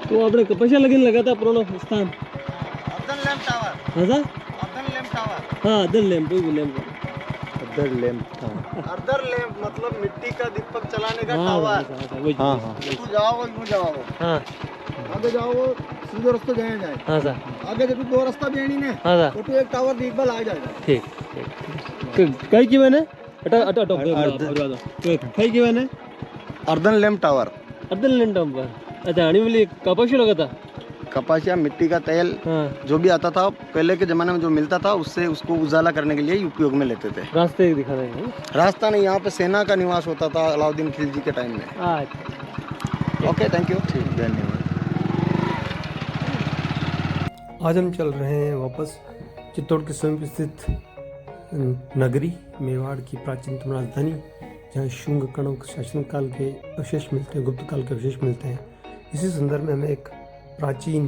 तो આપણે કપાસિયા લગીને લગાતા પુરાણો સ્થાન अर्दन लैम्प टावर, હા સર अर्दन लैम्प टावर। હા અદર લેમ્પ કોઈ લેમ્પ अदर लैंप था। अर्दन लैम्प मतलब मिट्टी का दीपक चलाने का हाँ टावर। हाँ हाँ तू जाओ यूँ जाओ, हाँ आगे जाओ सीधे रास्ते जाए जाए, हाँ सर आगे जब दो रास्ता भी है ने हाँ सर तो तू एक टावर देख बल आ जाएगा। ठीक ठीक कई की मैंने अटा अटा अटा कई की मैंने earthen lamp tower. Other lamp पर अच्छा आनी वाली कपासिया लगाता कपासिया मिट्टी का तेल हाँ जो भी आता था पहले के ज़माने में जो मिलता था उससे उसको उजाला करने के लिए उपयोग में लेते थे। रास्ते दिखा रहे हैं रास्ता नहीं, यहाँ पे सेना का निवास होता था अलाउद्दीन खिलजी के टाइम में। अच्छा ओके थैंक यू। ठीक, धन्यवाद। आज हम चल रहे हैं वापस चित्तौड़ के समीप स्थित नगरी मेवाड़ की प्राचीनतम राजधानी, जहाँ शुंग कणव शासनकाल के अवशेष मिलते हैं, गुप्त काल के अवशेष मिलते हैं। इसी संदर्भ में हमें एक प्राचीन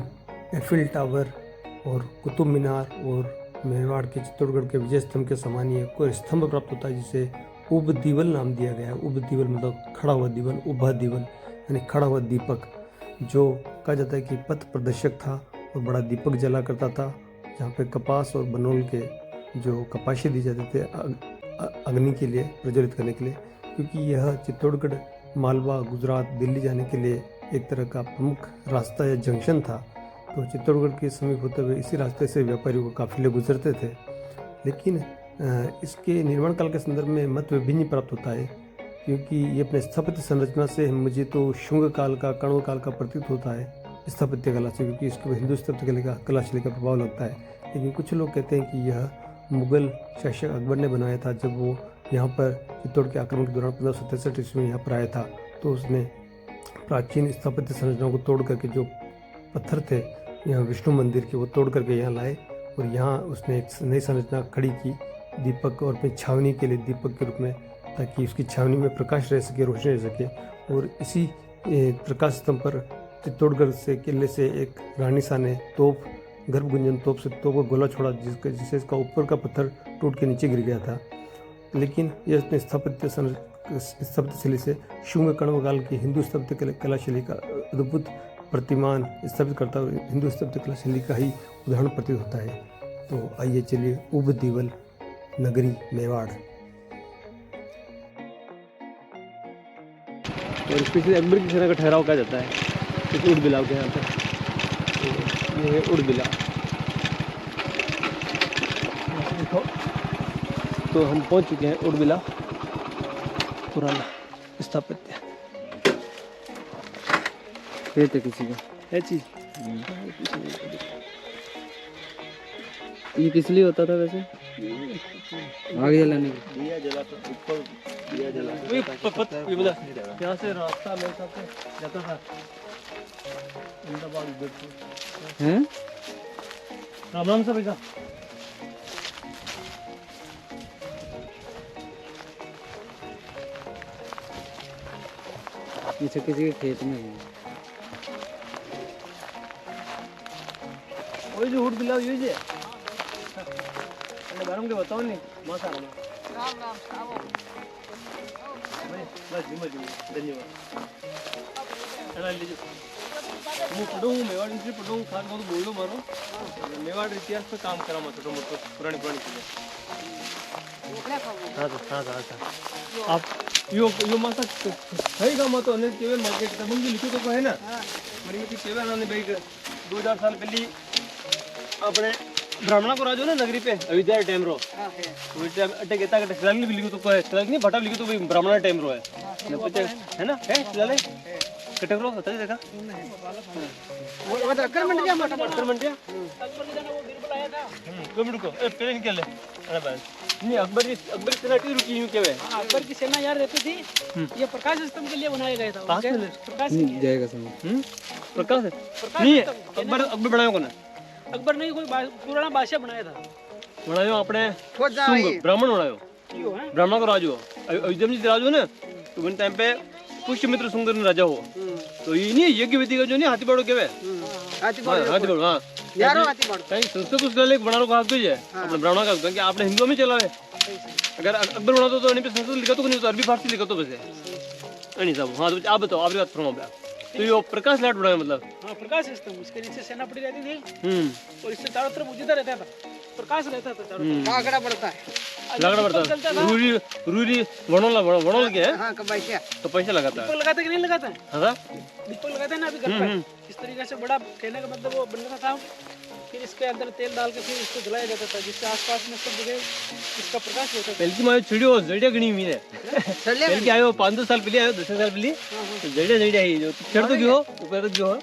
एफिल टावर और कुतुब मीनार और मेवाड़ के चित्तौड़गढ़ के विजय स्तंभ के समान ही कोई स्तंभ प्राप्त होता है जिसे उब दीवल नाम दिया गया है। उब दीवल मतलब खड़ा हुआ दीवल, उभा दीवल यानी खड़ा हुआ दीपक, जो कहा जाता है कि पथ प्रदर्शक था और बड़ा दीपक जला करता था, जहाँ पे कपास और बनोल के जो कपाशे दी जाते थे अग्नि के लिए प्रज्वलित करने के लिए, क्योंकि यह चित्तौड़गढ़ मालवा गुजरात दिल्ली जाने के लिए एक तरह का प्रमुख रास्ता या जंक्शन था। तो चित्तौड़गढ़ के समीप होते हुए इसी रास्ते से व्यापारियों को काफिले गुजरते थे। लेकिन इसके निर्माण काल के संदर्भ में मत विभिन्न प्राप्त होता है, क्योंकि ये अपने स्थापत्य संरचना से मुझे तो शुंग काल का कण्व काल का प्रतीत होता है स्थापत्य कला से, क्योंकि इसके हिंदू स्थापत्य कला शैली का प्रभाव लगता है। लेकिन कुछ लोग कहते हैं कि यह मुगल शासक अकबर ने बनाया था। जब वो यहाँ पर चित्तौड़ के आक्रमण के दौरान 1567 ईस्वी में यहाँ पर आया था, तो उसने प्राचीन स्थापत्य संरचनाओं को तोड़ करके जो पत्थर थे यहाँ विष्णु मंदिर के, वो तोड़ करके यहाँ लाए और यहाँ उसने एक नई संरचना खड़ी की दीपक और अपनी छावनी के लिए दीपक के रूप में, ताकि उसकी छावनी में प्रकाश रह सके, रोशनी रह सके। और इसी प्रकाश स्तंभ पर चित्तौड़गढ़ से किले से एक रानी शाह ने तोप गर्भगुंजन तोप से तोप का गोला छोड़ा, जिससे इसका ऊपर का पत्थर टूट के नीचे गिर गया था। लेकिन यह अपने स्थापत्य शैली से शुंग कण्व काल की हिंदू स्थापत्य कला शैली का अद्भुत प्रतिमान स्थापित करता हुआ हिंदू स्थापत्य कला शैली का ही उदाहरण प्रतीत होता है। तो आइए चलिए उब दीवल नगरी मेवाड़। और स्पेशली अकबर की सेना का ठहराव कहा जाता है इस उड़बिला के यहाँ पे। ये है उड़बिला। देखो तो हम पहुँच चुके हैं उड़बिला, पुराना स्थापत्य है तो किसी का है चीज। ये किस लिए होता था वैसे? आग जलाने के दिया जलाता ऊपर दिया जलाता यहाँ से रास्ता मेरे साथ जाता था हैं। राम राम से भैया। पीछे किसी के खेत में है वही जो हुड बिलाव यूज है गरम के बताओ नहीं मासा राम राम आओ बस धन्यवाद। હું પડું મેવાડ ઇન્સ્ટિટ્યૂટ પડું ખાસ બધું બોલ્યો મારો મેવાડ ઇતિહાસ પર કામ કરા માં छोटो मोटो पुरानी चीजें। हाँ आप यो मासा सही काम तो अनेक केवल मार्केट तब मुझे लिखो तो है ना मरी में केवल ने भाई 2000 साल पहले अपने ब्राह्मणा को राजो ना नगरी पे अयोध्या टाइम रो अटे कहता कि शिलालेख भी लिखो तो है, शिलालेख नहीं भटा लिखो तो भाई ब्राह्मणा टाइम रो है ना है शिलालेख कटक रो होता है देखा वो अक्कर मंड गया मोटा अक्कर मंड गया अकबर ने जाना वो बीरबल आया था कमिट को पहले निकल ले अरे बस नहीं अकबर की सेना की रुकी यूं क्या है। अकबर की सेना यार रहती थी, ये प्रकाश स्तंभ के लिए बनाया गया था। प्रकाश जाएगा समझ प्रकाश नहीं है अकबर बनाया कौन है? अकबर नहीं कोई पुराना बादशाह बनाया था। बनायो अपने ब्राह्मण बनायो ब्राह्मण को राजो अयोध्या में राजो ना तो उन टाइम पे पुष्यमित्र सुंदर राजा हो तो ये नहीं यज्ञ विधि का जो नहीं हाथी बाड़ो केवे हाथी बाड़ो हाँ यारो हाथी बाड़ो कहीं संस्कृत उसका लेख बनाने को हाथ है अपने ब्राह्मण का कि आपने हिंदुओं में चला है। अगर अकबर बनाता तो नहीं पे संस्कृत लिखा तो नहीं तो अरबी फारसी लिखा तो वैसे नहीं साहब। हाँ तो आप बताओ आपकी बात फरमाओ। तो ये प्रकाश लाइट बड़ा मतलब। हाँ प्रकाश स्तंभ, इसके नीचे सेना पड़ी रहती थी हम्म। और इससे चारों तरफ उजिता रहता था, प्रकाश रहता था चारों तरफ। आगड़ा बढ़ता है, लगड़ा पड़ता है। रूरी रूरी वणोल के है। हाँ कबाइशिया। तो पैसा लगाता है। दीपक लगाते कि नहीं लगाता है? हाँ दीपक लगाते हैं ना अभी घर पे। इस तरीके से बड़ा, कहने का मतलब वो बनता था, फिर इसके अंदर तेल डाल के फिर इसको जलाया जाता था, जिससे आसपास में सब जगह इसका प्रकाश होता था। पहले की मायो चिड़ियो जड़िया गणी हुई है। पहले की आयो 5-2 साल पहले आयो, 10 साल पहले तो जड़िया ही जो चढ़ तो गयो ऊपर तक गयो।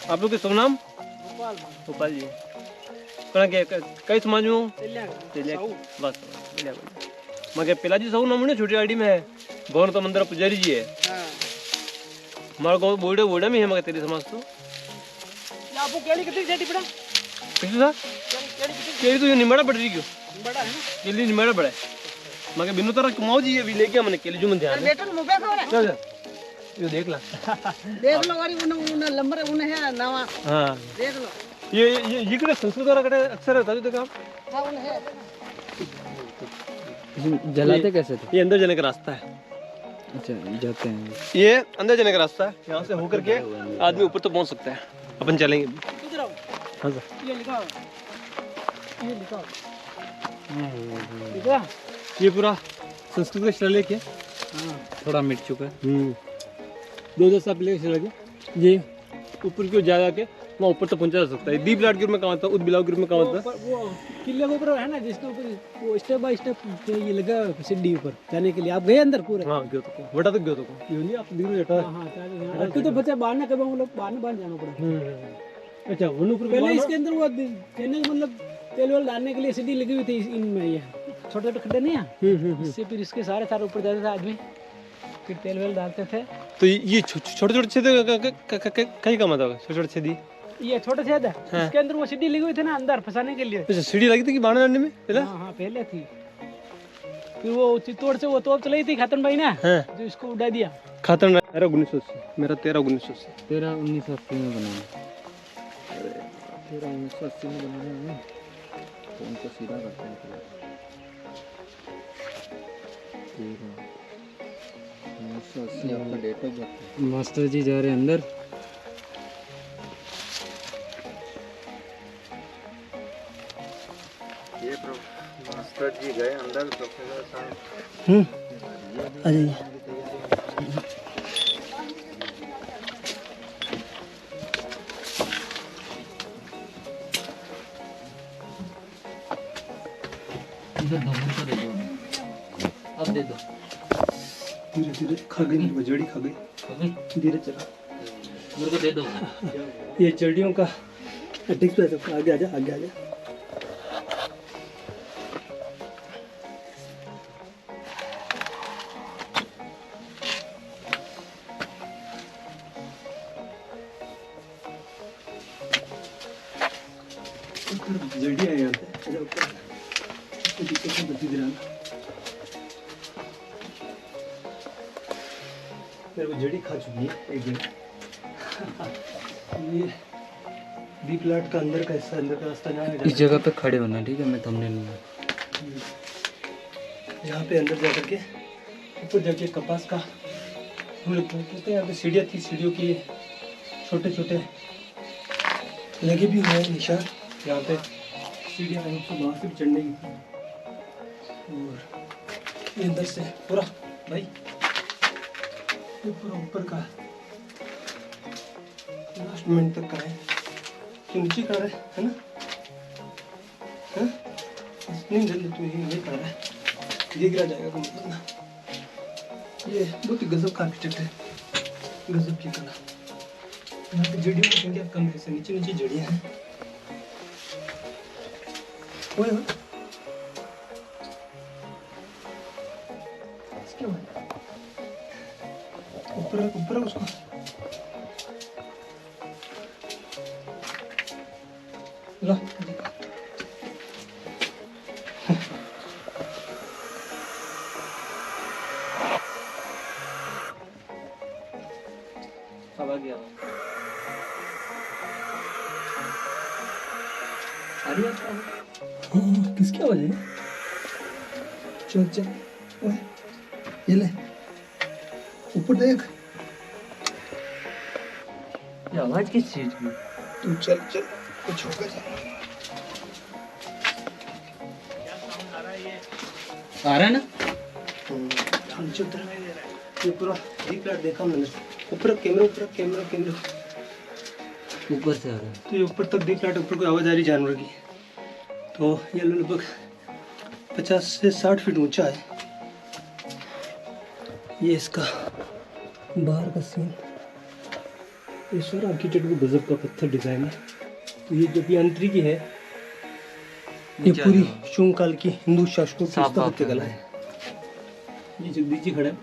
आप लोग के शुभ नाम? गोपाल जी। कणा के कई समाज में? तेलिया। बस बढ़िया। मगे पिलाजी सब नाम ने छोटी आड़ी में है, भवन तो मंदिर पुजारी जी है। हमारा गांव बोड़ा में है मगे तेरे समाज तो। आपको केली कितनी छेटी पड़ा? कितनी सा? केली तो ये निमड़ा पड़ रही क्यों? बड़ा है ना? केली निमड़ा बड़ा है। मगे बिनु तरह कमाओ जी ये भी लेके हमने केली जो मन ध्यान। बेटा मुबे को है। चल ये देख ला। देख लो वाली उन लंबर उन है नवा। हां देख लो। ये कड़े संस्कृत वाला कड़े अक्सर रहता है जो काम। हां उन है। जलाते कैसे थे? ये अंदर जाने का रास्ता है। अच्छा जाते हैं। ये अंदर जाने का रास्ता है, यहाँ से होकर के आदमी ऊपर तो पहुँच सकता है। अपन चलेंगे। इधर आओ। हाँ सर। ये लिखा ये लिखा लिखा ये पूरा संस्कृत का शिलालेख है। हाँ थोड़ा मिट चुका है। 2000 साल पहले का शिलालेख। ये ऊपर की ओर जा के वहाँ ऊपर तो पहुँचा जा सकता है। दीप लाट गिर में कहाँ था, उदबिलाव गिर में कहाँ था। वो किले के ऊपर है ना, जिसके ऊपर वो स्टेप बाय स्टेप ये लगा सीढ़ी ऊपर जाने के लिए। आप गए अंदर पूरे? हाँ गयो तो बड़ा तक गयो तो ये नहीं आप दिख रहे हो। हाँ तो बच्चा बाहर ना कभी हम लोग बाहर जाना पड़ा। अच्छा वो ऊपर पहले इसके अंदर वो कहने का मतलब तेल वेल डालने के लिए सीढ़ी लगी हुई थी इनमें, ये छोटे छोटे खड्डे नहीं है, इससे फिर इसके सारे ऊपर जाते थे आदमी, फिर तेल वेल डालते थे। तो ये छोटे छोटे छेद कहीं का मतलब छोटे छोटे छेद ये छोटे छेद है, इसके अंदर वो सीढ़ी लगी हुई थी ना अंदर फंसाने के लिए। अच्छा सीढ़ी लगी थी कि बाण डालने में पहले? हाँ पहले थी। फिर वो चित्तौड़ से वो तोप चलाई थी खातन भाई ने, जो इसको उड़ा दिया। खातन 1980, मेरा 13-1980। 13-1980 में बनाया। 13-1980 में बनाया है। फोन को सीधा करते हैं। 13-1980 आपका डेट ऑफ बर्थ। मास्टर जी जा रहे हैं अंदर। ये मास्टर जी गए अंदर, प्रोफेसर साहब आ जाइए। अब दे दो। धीरे धीरे खा गई, बजड़ी खा गई। धीरे चला, मेरे को दे दो। ये चड़ियों का अटैक तो है। आगे आजा, आगे आजा। जड़ी है यहाँ पे। मेरे को जड़ी खा चुकी है एक दिन। ये दीप लाट का अंदर का हिस्सा, अंदर का रास्ता जहाँ इस जगह पे खड़े होना, ठीक है? मैं थंबनेल में यहाँ पे अंदर जा करके ऊपर जाके कपास का फूल कहते हैं। यहाँ पे सीढ़ियाँ थी, सीढ़ियों की छोटे छोटे लगे भी हुए हैं निशान। यहाँ पे सीढ़ियाँ हैं, तो वहाँ से भी चढ़ने की। और ये अंदर से पूरा भाई ये पूरा ऊपर का लास्ट मिनट तक का है। तो नीचे का रहा है ना? हाँ? नहीं जल्दी तो ये कर रहा है, ये गिरा जाएगा तो मतलब ना। ये बहुत ही गजब का आर्किटेक्ट है, गजब की कला। यहाँ पे जड़ियों की संख्या कम है, नीचे नीचे जड़ियाँ हैं। ओए ओए, इसके बाद ऊपर ऊपर उसको ला अब आ गया। किसकी आवाज है? चल चल, ओए ये ले, ऊपर देख। ये आवाज किस चीज की? तू चल चल कुछ होगा चल। आ रहा है ना? चल चल उधर ये पूरा डीप लाइट देखा मैंने। ऊपर कैमरा कैमरा ऊपर से आ रहा है। तो ये ऊपर तक डीप लाइट, ऊपर कोई आवाज़ आ रही जानवर की। तो ये लगभग 50 से 60 फीट ऊंचा है। ये इसका बाहर का सीन। ये सारा आर्किटेक्ट भी गजब का पत्थर डिजाइन है। तो ये जो भी आंतरिकी है ये पूरी शुंग काल की हिंदू शासकों की स्थापत्य कला है। ये जगदीश जी खड़े हैं।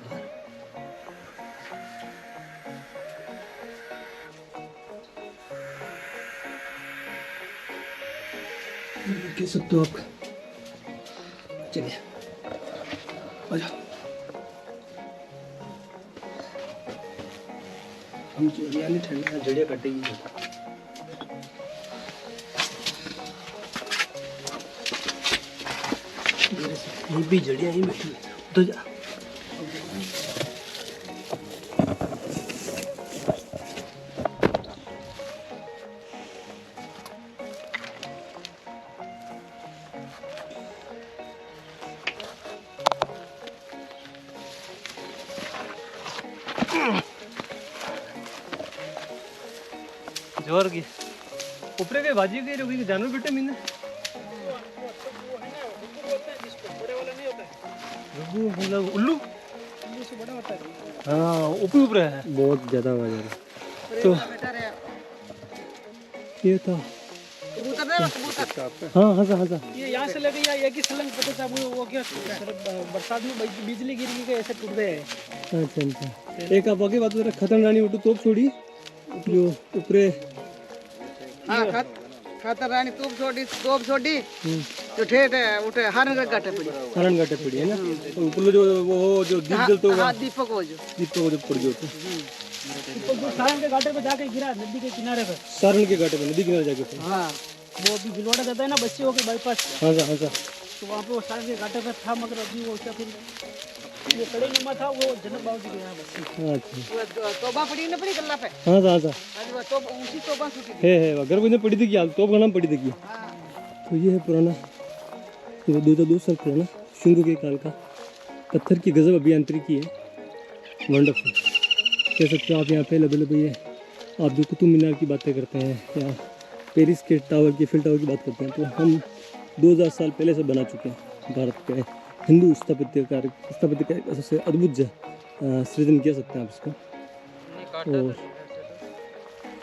कह सकते हो आप। चलिए आ जाओ। हम जड़िया नहीं ठंडा, जड़िया कटेगी। यहीं भी जड़िया यहीं बैठी है। तो जा जोर की ऊपर के बाजी के रोगी जानवर बेटे मीने मतलब उल्लू हाँ ऊपर ऊपर है। बहुत ज्यादा आवाज आ रहा है। तो ये था हाँ हाँ हाँ ये यहाँ से लगे या एक ही सलंग पता था वो क्या बरसात में बिजली गिर गई ऐसे टूट गए। अच्छा अच्छा। एक आप आगे बात कर रहे खतरन रानी उठो तोप छोड़ी जो ऊपरे खातर रानी तोप छोड़ी जो ठेठ है उठे हरण घाटे पड़ी है ना। तो ऊपर जो वो जो दीप जलते होगा हाँ दीपक हो जो पड़ गया होता सारण के घाटे पे जाके गिरा नदी के किनारे पे। सारण के घाटे पे नदी किनारे जाके हाँ वो अभी भिलवाड़ा जाता है ना बच्चे के बाईपास। हाँ सा हाँ सा। तो वहाँ पे वो सारण के घाटे पे था मगर अभी वो उसका फिर वो कड़े नुमा था वो जनक बाबू जी के यहाँ बस। अच्छा वो तोबा पड़ी न पड़ी गल्ला पे हाँ सा हाँ सा अरे वो तोबा उसी तोबा छूटी थी। है अगर कोई ने पड़ी थी क्या तो नाम पड़ी थी क्या। हाँ तो ये है पुराना 2 साल पुराना शुंग के काल का पत्थर की गजब अभियांत्रिकी है। वंडरफुल कह सकते हो आप। यहाँ पे लबे ये आप जो कुतुब मीनार की बातें करते हैं या पेरिस के टावर की फिल टावर की बात करते हैं तो हम 2000 साल पहले से बना चुके हैं। भारत के हिंदू स्थापत्य का एक सबसे अद्भुत सृजन कह सकते हैं आप इसको। और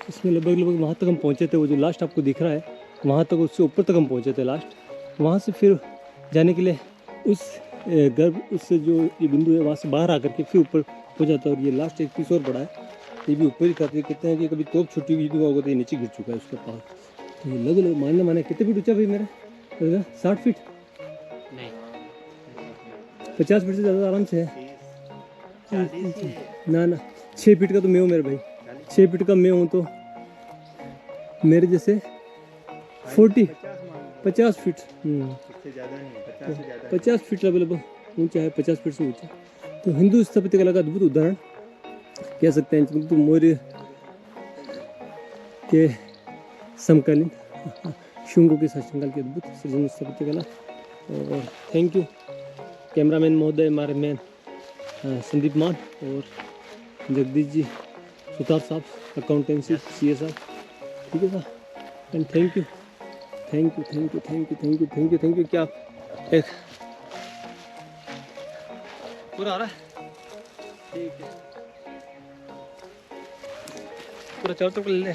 इसमें लगभग वहाँ तक हम पहुँचे थे। वो जो लास्ट आपको दिख रहा है वहाँ तक, उससे ऊपर तक हम पहुँचे थे लास्ट। वहाँ से फिर जाने के लिए उस गर्भ उससे जो ये बिंदु है वहाँ से बाहर आकर के फिर ऊपर हो जाता है। और ये लास्ट एक पीस और बड़ा है ये भी ऊपर ही करते कहते हैं कि कभी तोप छुट्टी हुई तो होगा तो ये नीचे गिर चुका है उसका पार। तो ये लगभग माने कितने फीट ऊँचा भाई मेरा 60 फीट नहीं 50 फीट से ज़्यादा आराम से है। ना 6 फीट का तो मैं हूँ मेरे भाई। 6 फीट का मैं हूँ तो मेरे जैसे 50 फीट 50 फीट लगभग ऊंचा है। 50 फीट से ऊंचा। तो हिंदू स्थापत्य कला का अद्भुत उदाहरण कह सकते हैं। तो मौर्य के समकालीन शुंगों के शासनकाल की अद्भुत सृजन स्थापत्य कला। और थैंक यू कैमरामैन महोदय हमारे मैन संदीप मान और जगदीश जी सुतार साहब अकाउंटेंसी CA साहब। ठीक है सर एंड थैंक यू। क्या एक पूरा आ रहा है। ठीक है पूरा चारों तरफ ले ले।